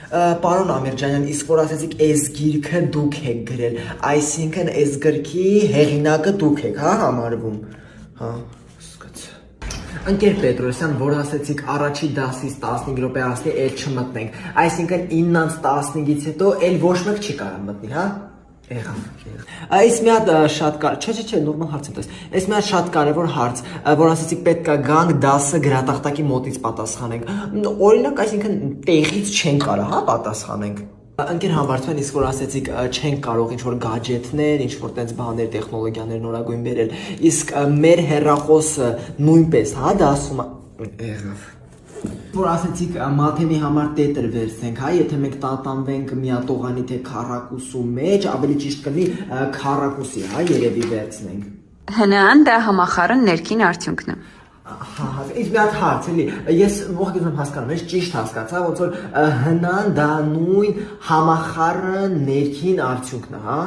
Պարոն Ամիրջանյան, իսկ որ ասեցիք այս գիրքը դուք եք գրել, այսինքն այս գրքի հեղինակը դուք եք, հա, համարվում։ Հա, սկացա։ Ընկեր Պետրոսյան, որ ասեցիք առաջի դասից 15 րոպե ասի այդ չմտնենք, այսինքն 9-ից 15-ից հետո էլ ոչ մեկ չի կարող մտնի, հա։ Այս մի հատ շատ կարևոր, չէ, նորմալ հարց եմ տալիս։ Այս մի հատ շատ կարևոր հարց, որ ասեցիք պետք է գանք դասը գրատախտակի մոտից պատասխանենք։ Օրինակ, այսինքն տեղից չեն կարող, հա, պատասխանենք։ Ընկեր Համբարձումյան, իսկ որ ասեցիք չենք կարող ինչ-որ գաջեթներ, ինչ-որ տենց բաներ, տեխնոլոգիաներ նորագույն բերել, իսկ մեր հեռախոսը նույնպես, հա, դասում եղավ։ Որ ասեցիք մաթեմի համար տետր վերցնենք, հա, եթե մենք տատանվենք միատողանի թե քառակուսու մեջ, ավելի ճիշտ կլինի քառակուսի, հա, երևի վերցնենք։ Հնան դա համախառն ներքին արդյունքն է։ Հա, իսկ մի հատ հարց էլի, ես ուղղակի ուզում հասկանում, ես ճիշտ հասկացա, ոնց որ հնան դա նույն համախառն ներքին արդյունքն է, հա։